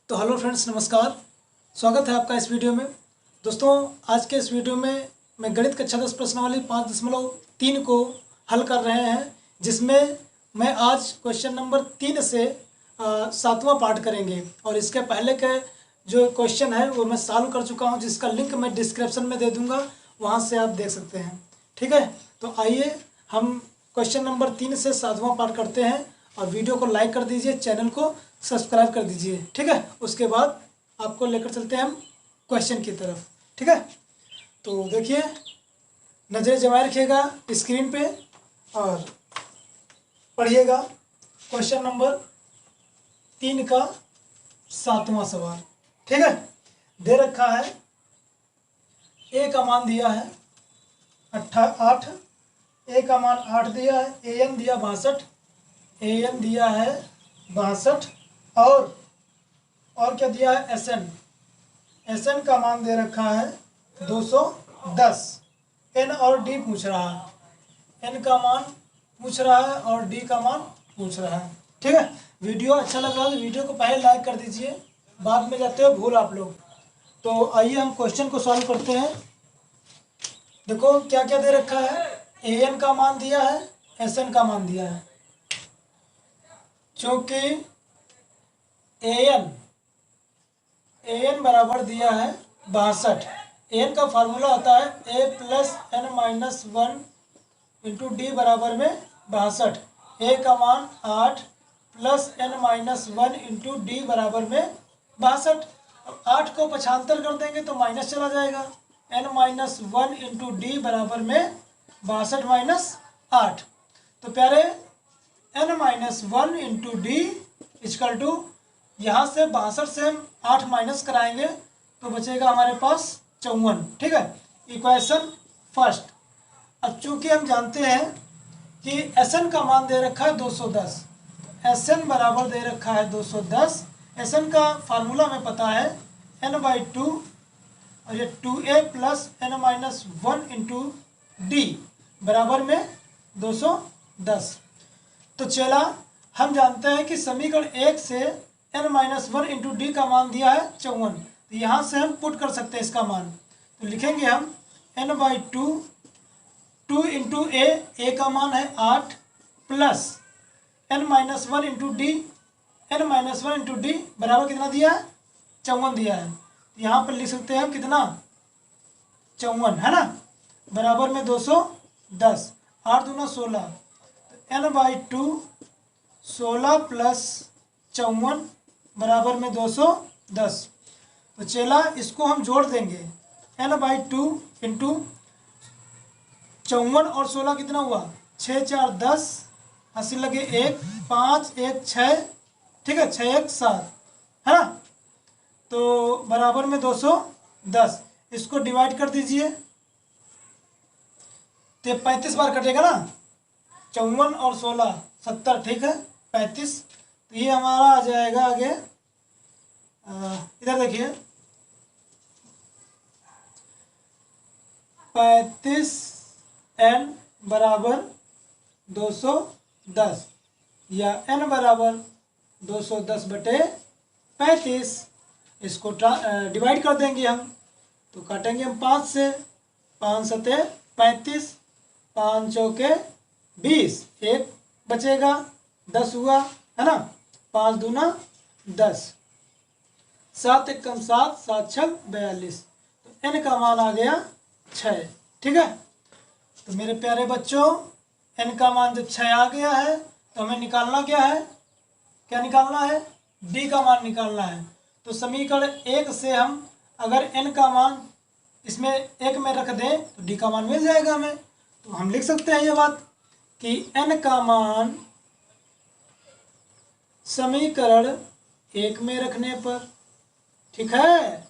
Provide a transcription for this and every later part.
तो hello friends, नमस्कार। स्वागत है आपका इस वीडियो में। दोस्तों, आज के इस वीडियो में मैं गणित कक्षा 10 प्रश्नावली 5.3 को हल कर रहे हैं, जिसमें मैं आज क्वेश्चन नंबर 3 से 7वां पार्ट करेंगे। और इसके पहले के जो क्वेश्चन है वो मैं सॉल्व कर चुका हूं, जिसका लिंक मैं डिस्क्रिप्शन में दे दूंगा, वहां से आप देख सकते हैं। ठीक है, तो आइए हम क्वेश्चन नंबर 3 से 7वां पार्ट करते हैं। और वीडियो को लाइक कर दीजिए, चैनल को सब्सक्राइब कर दीजिए। ठीक है, उसके बाद आपको लेकर चलते हैं हम क्वेश्चन की तरफ। ठीक है, तो देखिए, नज़रें जमाए रखिएगा स्क्रीन पे और पढ़िएगा क्वेश्चन नंबर 3 का 7वां सवाल। ठीक है, दे रखा है ए का मान दिया है 8, ए का मान 8 दिया है, ए एन दिया 62, ए एन दिया है 62 और क्या दिया है एस एन, एस एन का मान दे रखा है 210। एन और डी पूछ रहा है, एन का मान पूछ रहा है और डी का मान पूछ रहा है। ठीक है, वीडियो अच्छा लग रहा है तो वीडियो को पहले लाइक कर दीजिए, बाद में जाते हो भूल आप लोग। तो आइए हम क्वेश्चन को सॉल्व करते हैं। देखो क्या क्या दे रखा है, ए एन का मान दिया है, एस एन का मान दिया है। चूँकि ए एन बराबर दिया है 62, ए एन का फार्मूला होता है A plus N minus 1 into D बराबर में 62। ए का मान 8 plus N minus 1 into D बराबर में 62। अब 8 को पक्षांतर कर देंगे तो माइनस चला जाएगा, एन माइनस 1 इंटू डी बराबर में 62 माइनस 8। तो प्यारे n minus 1 into d equal to, यहाँ से 62 से हम 8 माइनस कराएंगे तो बचेगा हमारे पास 54। ठीक है, इक्वेशन फर्स्ट। अब चूंकि हम जानते हैं कि एस एन का मान दे रखा है 210, एस एन बराबर दे रखा है 210। एस एन का फार्मूला में पता है n/2 और ये 2a plus N minus 1 into D बराबर में 210। तो चला, हम जानते हैं कि समीकरण 1 से n माइनस 1 इंटू डी का मान दिया है 54। तो यहाँ से हम पुट कर सकते हैं इसका मान। तो लिखेंगे हम n/2, 2 इंटू ए का मान है 8 plus n minus 1 into d, n minus 1 into D बराबर कितना दिया है 54 दिया है। तो यहाँ पर लिख सकते हैं हम कितना 54 है ना, बराबर में 210, 8 दूना 16, n/2 16 प्लस 54 बराबर में 210। तो चला, इसको हम जोड़ देंगे, n/2 इंटू 54 और 16 कितना हुआ 6 4 10, 80 लगे 1, 5 1 6, ठीक है, 6 1 7 है ना। तो बराबर में 210, इसको डिवाइड कर दीजिए तो 35 बार कटेगा ना, 54 और 16 70, ठीक है 35। तो ये हमारा आ जाएगा आगे, इधर देखिए 35 n बराबर 210 या n बराबर 210/35। इसको डिवाइड कर देंगे हम, तो काटेंगे हम 5 से, 5 सते 35, 5 चौके 20, 1 बचेगा, 10 हुआ है ना, 5 दूना 10, 7 एकम 7, 7 छक 42। तो n का मान आ गया 6। ठीक है, तो मेरे प्यारे बच्चों, n का मान जब 6 आ गया है तो हमें निकालना क्या है, क्या निकालना है, d का मान निकालना है। तो समीकरण 1 से हम अगर n का मान इसमें 1 में रख दें तो d का मान मिल जाएगा हमें। तो हम लिख सकते हैं ये बात कि n का मान समीकरण 1 में रखने पर, ठीक है।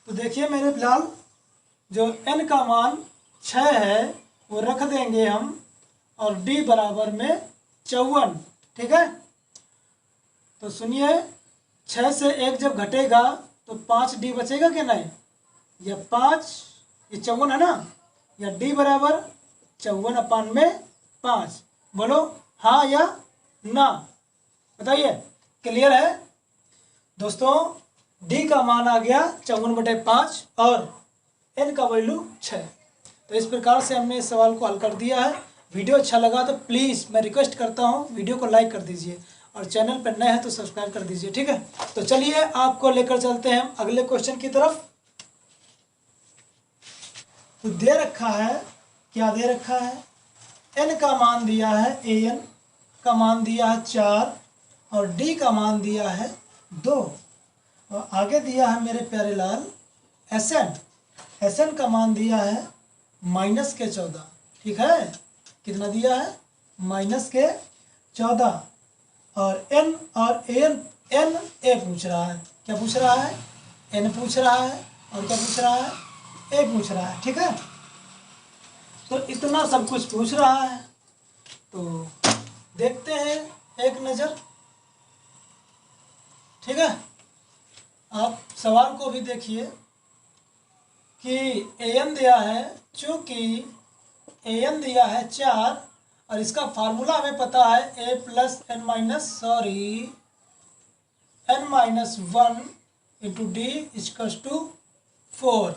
तो देखिए मेरे फिलहाल जो n का मान 6 है वो रख देंगे हम, और d बराबर में 54। ठीक है, तो सुनिए, 6 से 1 जब घटेगा तो 5d बचेगा कि नहीं, या 5, ये 54 है ना, या d बराबर 54/5। बोलो हाँ या ना, बताइए, क्लियर है। दोस्तों डी का मान आ गया 54/5 और एन का वैल्यू 6। तो इस प्रकार से हमने इस सवाल को हल कर दिया है। वीडियो अच्छा लगा तो प्लीज़ मैं रिक्वेस्ट करता हूँ वीडियो को लाइक कर दीजिए और चैनल पर नए हैं तो सब्सक्राइब कर दीजिए, ठीक है। तो चलिए आपको लेकर चलते हैं अगले क्वेश्चन की तरफ। तो दे रखा है, क्या दे रखा है, एन का मान दिया है, ए एन का मान दिया है 4 और डी का मान दिया है 2 और आगे दिया है मेरे प्यारे लाल एस एन का मान दिया है -14, ठीक है। कितना दिया है, -14 और एन और एन ए पूछ रहा है। क्या पूछ रहा है, एन पूछ रहा है और क्या पूछ रहा है, ए पूछ रहा है, ठीक है। तो इतना सब कुछ पूछ रहा है तो देखते हैं एक नज़र, ठीक है। आप सवाल को भी देखिए कि ए एन दिया है, चूँकि ए एन दिया है 4 और इसका फार्मूला हमें पता है n-1 into d equals to 4।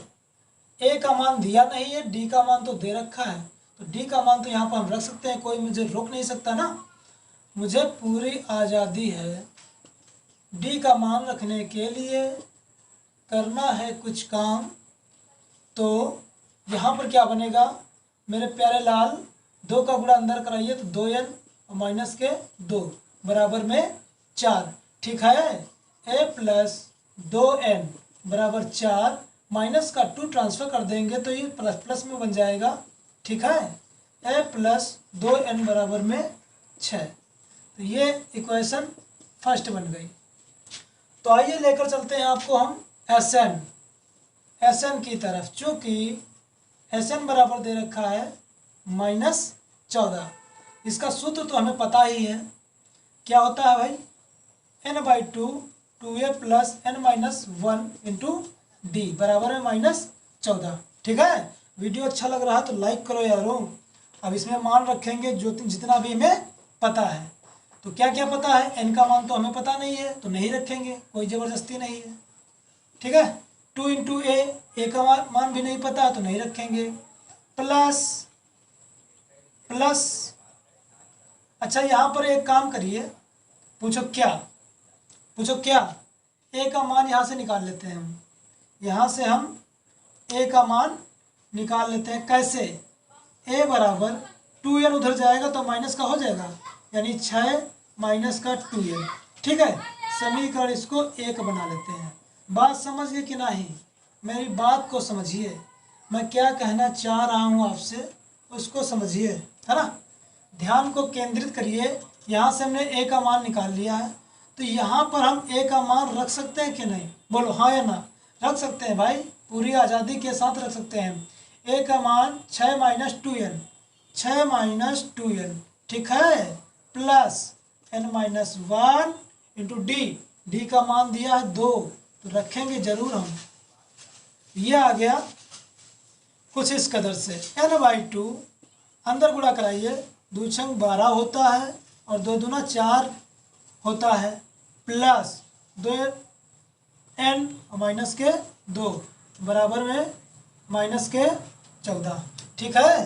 A का मान दिया नहीं है, डी का मान तो दे रखा है, तो डी का मान तो यहाँ पर हम रख सकते हैं, कोई मुझे रोक नहीं सकता ना। मुझे पूरी आज़ादी है डी का मान रखने के लिए, करना है कुछ काम। तो यहाँ पर क्या बनेगा मेरे प्यारे लाल, 2 का गुणा अंदर कराइए तो 2n और -2 बराबर में 4, ठीक है। a + 2n बराबर 4 माइनस का 2 ट्रांसफ़र कर देंगे तो ये प्लस प्लस में बन जाएगा, ठीक है। a + 2n बराबर में 6। तो ये इक्वेशन फर्स्ट बन गई। तो आइए लेकर चलते हैं आपको हम एस एन की तरफ। चूँकि एस एन बराबर दे रखा है -14, इसका सूत्र तो हमें पता ही है, क्या होता है भाई, n/2 2a + n-1 into D बराबर है -14, ठीक है। वीडियो अच्छा लग रहा है तो लाइक करो यारों। अब इसमें मान रखेंगे जो जितना भी हमें पता है। तो क्या क्या पता है, एन का मान तो हमें पता नहीं है तो नहीं रखेंगे, कोई ज़बरदस्ती नहीं है, ठीक है। 2 इंटू ए का मान भी नहीं पता है तो नहीं रखेंगे, प्लस अच्छा यहाँ पर एक काम करिए, पूछो क्या, ए का मान यहाँ से निकाल लेते हैं हम। यहाँ से हम ए का मान निकाल लेते हैं, कैसे, ए बराबर 2n उधर जाएगा तो माइनस का हो जाएगा, यानी 6 माइनस का 2n, ठीक है। समीकरण इसको 1 बना लेते हैं। बात समझ गए कि नहीं, मेरी बात को समझिए, मैं क्या कहना चाह रहा हूँ आपसे उसको समझिए, है ना। ध्यान को केंद्रित करिए। यहाँ से हमने ए का मान निकाल लिया है, तो यहाँ पर हम ए का मान रख सकते हैं कि नहीं, बोलो हाँ या ना। रख सकते हैं भाई, पूरी आज़ादी के साथ रख सकते हैं। ए का मान 6 माइनस 2n, ठीक है, प्लस n-1 इंटू डी का मान दिया है 2, तो रखेंगे जरूर हम। ये आ गया कुछ इस कदर से, n/2 अंदर गुणा कराइए, 2 छंग 12 होता है और 2 दूना 4 होता है, प्लस 2n और -2 बराबर में -14, ठीक है।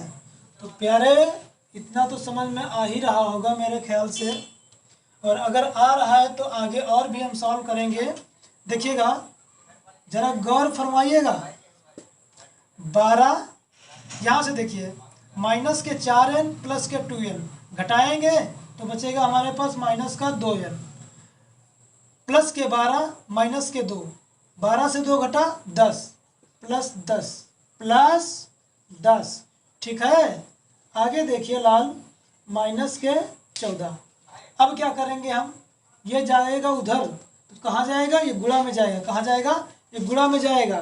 तो प्यारे इतना तो समझ में आ ही रहा होगा मेरे ख्याल से, और अगर आ रहा है तो आगे और भी हम सॉल्व करेंगे। देखिएगा जरा गौर फरमाइएगा, 12 यहाँ से देखिए, -4n प्लस के 2n घटाएंगे तो बचेगा हमारे पास -2n, प्लस के 12 -2, 12 से 2 घटा 10 प्लस 10, ठीक है। आगे देखिए लाल, -14। अब क्या करेंगे हम, ये जाएगा उधर तो कहाँ जाएगा, ये गुणा में जाएगा, कहाँ जाएगा, ये गुणा में जाएगा।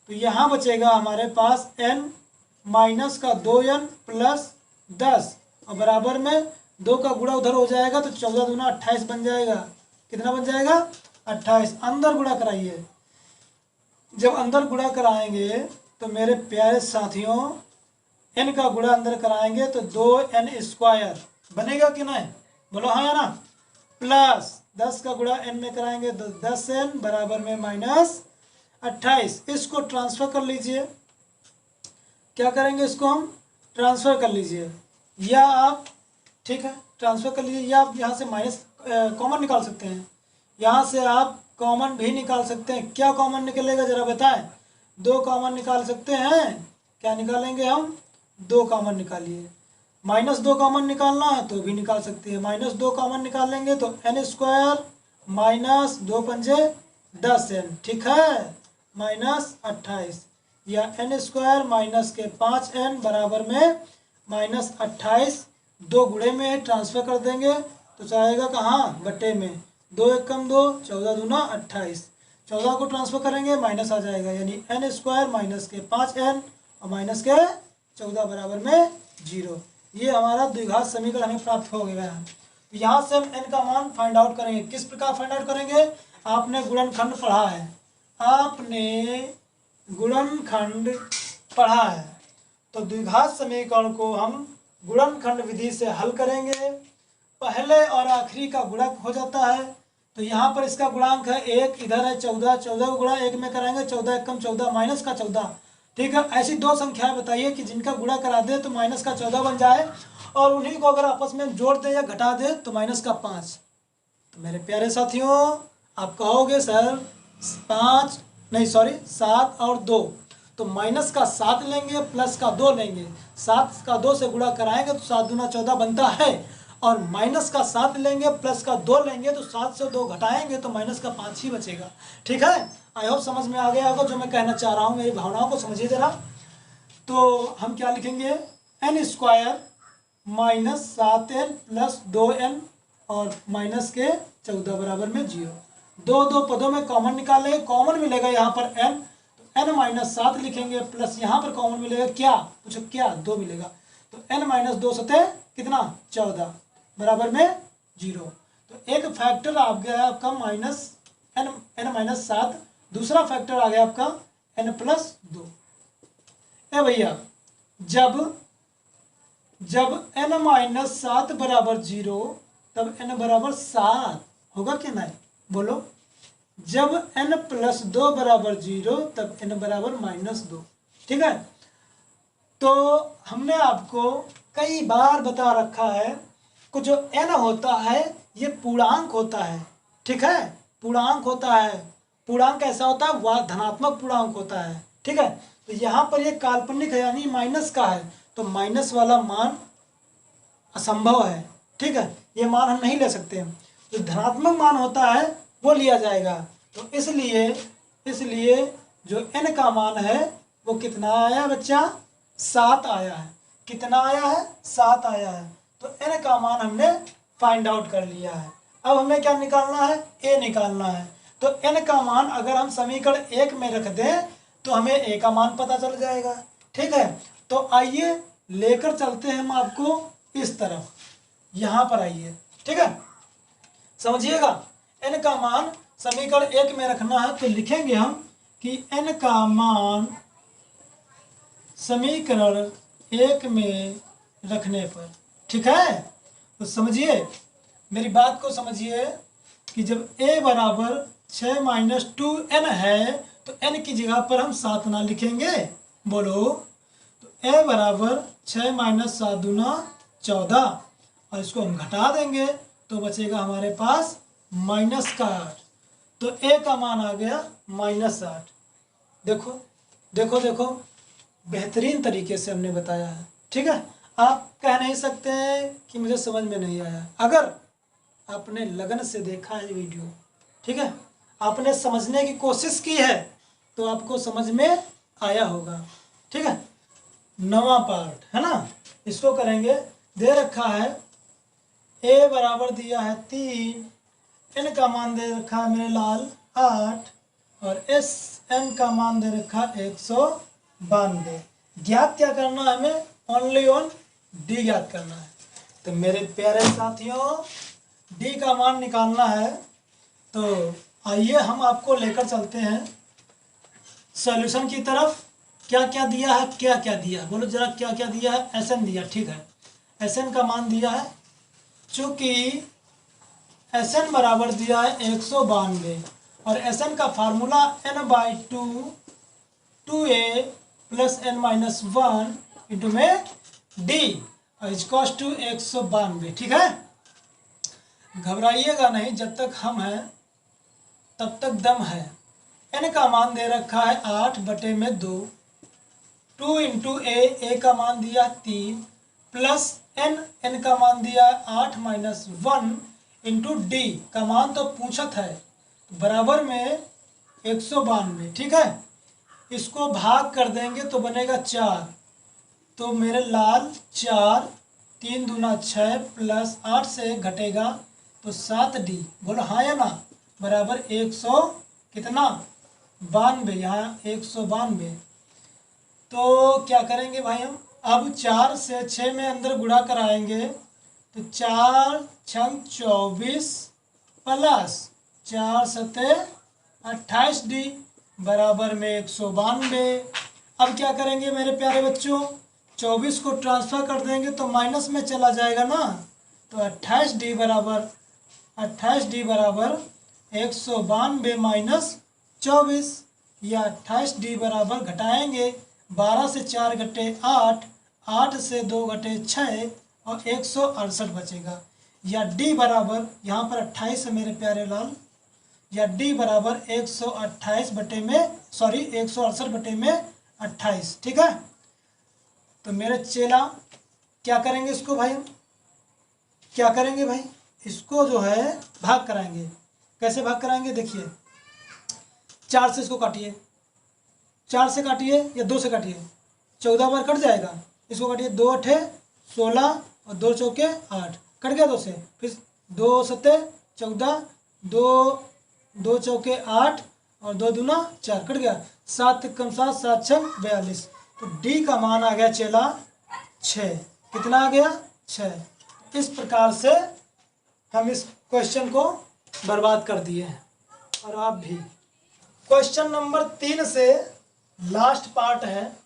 तो यहाँ बचेगा हमारे पास n-2n प्लस 10 और बराबर में 2 का गुणा उधर हो जाएगा तो 14 दूना 28 बन जाएगा। कितना बन जाएगा, 28। अंदर गुणा कराइए, जब अंदर गुणा कराएंगे तो मेरे प्यारे साथियों n का गुणा अंदर कराएंगे तो 2n² बनेगा कि नहीं, बोलो हाँ या ना, प्लस 10 का गुणा n में कराएंगे तो 10n बराबर में -28। इसको ट्रांसफर कर लीजिए। क्या करेंगे, इसको हम ट्रांसफ़र कर लीजिए, या आप ठीक है ट्रांसफ़र कर लीजिए, या आप यहाँ से माइनस कॉमन निकाल सकते हैं। यहाँ से आप कॉमन भी निकाल सकते हैं। क्या कॉमन निकलेगा ज़रा बताएं। 2 कॉमन निकाल सकते हैं। क्या निकालेंगे हम, 2 कॉमन निकालिए। -2 कॉमन निकालना है तो भी निकाल सकते हैं। -2 कॉमन निकालेंगे तो n² माइनस 2 पंजे 10n, ठीक है, -28, या n² माइनस के 5n बराबर में -28। 2 गुणे में ट्रांसफ़र कर देंगे तो जाएगा कहाँ, बटे में। 2 एकम 2, 14 दूना 28। 14 को ट्रांसफ़र करेंगे माइनस आ जाएगा, यानी n² माइनस के 5n और माइनस के 14 बराबर में 0। ये हमारा द्विघात समीकरण हमें प्राप्त हो गया है। तो यहाँ से हम n का मान फाइंड आउट करेंगे। किस प्रकार फाइंड आउट करेंगे, आपने गुणनखंड पढ़ा है, आपने गुणनखंड पढ़ा है, तो द्विघात समीकरण को हम गुणनखंड विधि से हल करेंगे। पहले और आखिरी का गुणक हो जाता है, तो यहाँ पर इसका गुणांक है 1, इधर है 14, 14 को गुणा 1 में कराएंगे, 14 एकम 14 माइनस का 14, ठीक है। ऐसी 2 संख्याएं बताइए कि जिनका गुणा करा दे तो माइनस का 14 बन जाए, और उन्हीं को अगर आपस में जोड़ दे या घटा दे तो माइनस का 5। तो मेरे प्यारे साथियों, आप कहोगे सर 5 नहीं, सॉरी 7 और 2, तो माइनस का 7 लेंगे, प्लस का 2 लेंगे, 7 का 2 से गुणा कराएंगे तो 7 दूना 14 बनता है, और माइनस का 7 लेंगे, प्लस का 2 लेंगे तो 7 से 2 घटाएंगे तो माइनस का 5 ही बचेगा, ठीक है। आई होप समझ में आ गया होगा जो मैं कहना चाह रहा हूँ, मेरी भावनाओं को समझिए जरा। तो हम क्या लिखेंगे, n² minus 7n plus 2n और माइनस के 14 बराबर में 0। 2 पदों में कॉमन निकालेंगे, कॉमन मिलेगा यहाँ पर n, तो n माइनस 7 लिखेंगे, प्लस यहाँ पर कॉमन मिलेगा क्या, पूछो क्या, 2 मिलेगा, तो n माइनस 2 सते कितना 14 बराबर में 0। तो एक फैक्टर आ गया आपका माइनस n माइनस 7, दूसरा फैक्टर आ गया आपका n प्लस 2। ए भैया, जब n माइनस 7 बराबर 0 तब n बराबर 7 होगा कि नहीं, बोलो। जब n प्लस 2 बराबर 0 तब n बराबर -2, ठीक है। तो हमने आपको कई बार बता रखा है कि जो n होता है ये पूर्णांक होता है, ठीक है, पूर्णांक होता है। पूर्णांक कैसा होता है, वह धनात्मक पूर्णांक होता है, ठीक है। तो यहाँ पर ये काल्पनिक है, यानी माइनस का है, तो माइनस वाला मान असंभव है, ठीक है, ये मान हम नहीं ले सकते हैं। जो धनात्मक मान होता है वो लिया जाएगा। तो इसलिए जो n का मान है वो कितना आया बच्चा, 7 आया है। कितना आया है, 7 आया है। तो n का मान हमने फाइंड आउट कर लिया है। अब हमें क्या निकालना है, a निकालना है। तो n का मान अगर हम समीकरण 1 में रख दें तो हमें a का मान पता चल जाएगा, ठीक है। तो आइए लेकर चलते हैं हम आपको इस तरफ, यहाँ पर आइए, ठीक है, समझिएगा। n का मान समीकरण 1 में रखना है तो लिखेंगे हम कि n का मान समीकरण 1 में रखने पर, ठीक है। तो समझिए, मेरी बात को समझिए कि जब a बराबर 6 माइनस 2n है तो n की जगह पर हम 7 ना लिखेंगे, बोलो। तो a बराबर 6 माइनस 7 दूना 14, और इसको हम घटा देंगे तो बचेगा हमारे पास -8। तो a का मान आ गया -8। देखो देखो देखो, बेहतरीन तरीके से हमने बताया है, ठीक है। आप कह नहीं सकते कि मुझे समझ में नहीं आया। अगर आपने लगन से देखा है वीडियो, ठीक है, आपने समझने की कोशिश की है तो आपको समझ में आया होगा, ठीक है। 9वां पार्ट है ना, इसको करेंगे। दे रखा है a बराबर दिया है 3, n का मान दे रखा है मेरे लाल 8, और n का मान दे रखा 192। ज्ञात क्या करना है हमें, ओनली ऑन d ज्ञात करना है। तो मेरे प्यारे साथियों, d का मान निकालना है। तो आइए हम आपको लेकर चलते हैं सॉल्यूशन की तरफ। क्या क्या दिया है, क्या क्या दिया है, बोलो जरा, क्या क्या दिया है। Sn दिया, ठीक है, Sn का मान दिया है। चूँकि एस एन बराबर दिया है 192 और एस एन का formula n/2 plus n-1 into में डी इजकॉस टू 192। ठीक है, घबराइएगा नहीं, जब तक हम हैं तब तक दम है। n का मान दे रखा है 8/2, 2 इंटू ए का मान दिया 3 प्लस n का मान दिया 8 माइनस 1 इंटू डी का मान तो पूछत है बराबर में 192। ठीक है, इसको भाग कर देंगे तो बनेगा 4, तो मेरे लाल 4, 3 दूना 6 प्लस 8 से घटेगा तो 7d। बोलो हाँ या ना, बराबर 100 कितना 92, यहाँ 192। तो क्या करेंगे भाई हम, अब 4 से 6 में अंदर गुणा कराएंगे तो 4 छंग 24 प्लस 4 सते 28d बराबर में 192। अब क्या करेंगे मेरे प्यारे बच्चों, 24 को ट्रांसफ़र कर देंगे तो माइनस में चला जाएगा ना, तो 28d बराबर 192 माइनस 24 या 28d बराबर घटाएंगे 12 से 4 घटे 8, 8 से 2 घटे 6 और 168 बचेगा। या d बराबर यहाँ पर 28 है मेरे प्यारे लाल, या d बराबर 168/28। ठीक है, तो मेरे चेला क्या करेंगे इसको भाई, हम क्या करेंगे भाई, इसको जो है भाग कराएंगे। कैसे भाग कराएंगे देखिए, 4 से इसको काटिए, 4 से काटिए या 2 से काटिए, 14 बार कट जाएगा। इसको काटिए, 2 8 16 और 2 चौके 8, कट गया 2 से, फिर 2 7 14, 2 चौके 8 और 2 दूना 4, कट गया, 7 कम 7 7 6 42। तो डी का मान आ गया चेला 6। कितना आ गया 6। इस प्रकार से हम इस क्वेश्चन को बर्बाद कर दिए हैं और आप भी। क्वेश्चन नंबर 3 से लास्ट पार्ट है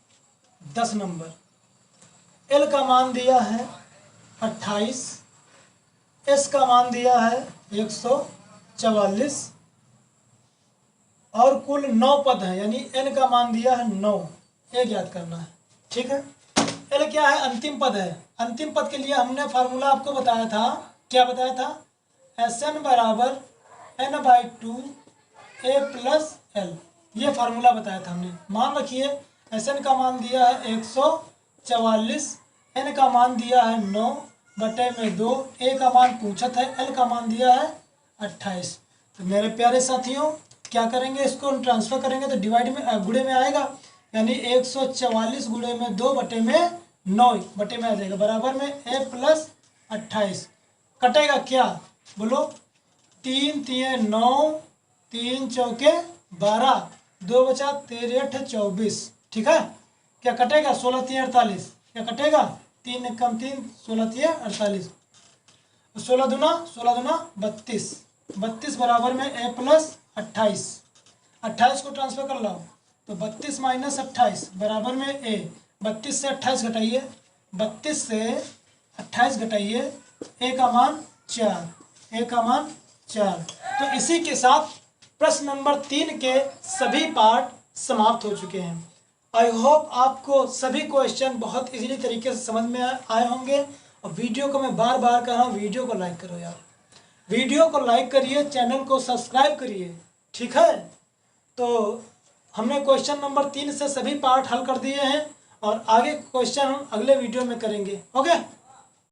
10 नंबर। एल का मान दिया है 28, एस का मान दिया है 144 और कुल 9 पद हैं, यानी एन का मान दिया है 9, एक याद करना है। ठीक है, एल क्या है, अंतिम पद है। अंतिम पद के लिए हमने फार्मूला आपको बताया था, क्या बताया था, एस एन बराबर n/2 a प्लस एल, ये फार्मूला बताया था हमने। मान रखिए एस एन का मान दिया है 144, एन का मान दिया है 9/2, ए का मान पूछत है, एल का मान दिया है 28। तो मेरे प्यारे साथियों क्या करेंगे, इसको ट्रांसफ़र करेंगे तो डिवाइड में गुणे में आएगा, यानी 144 गुणे में 2/9 बटे में आ जाएगा बराबर में a प्लस 28। कटेगा क्या बोलो, 3 3 9, 3 चौके 12, 2 बचा 13 8 24। ठीक है, क्या कटेगा 16 3 48, क्या कटेगा 3 कम 3 16 3 48, 16 दूना 32, 32 बराबर में a प्लस 28। 28 को ट्रांसफ़र कर लो तो 32 माइनस 28 बराबर में a। 32 से 28 घटाइए, 32 से 28 घटाइए, a का मान 4, a का मान 4। तो इसी के साथ प्रश्न नंबर 3 के सभी पार्ट समाप्त हो चुके हैं। आई होप आपको सभी क्वेश्चन बहुत इजीली तरीके से समझ में आए होंगे। और वीडियो को मैं बार बार कह रहा हूँ, वीडियो को लाइक करो यार, वीडियो को लाइक करिए, चैनल को सब्सक्राइब करिए। ठीक है, तो हमने क्वेश्चन नंबर 3 से सभी पार्ट हल कर दिए हैं और आगे क्वेश्चन हम अगले वीडियो में करेंगे। ओके।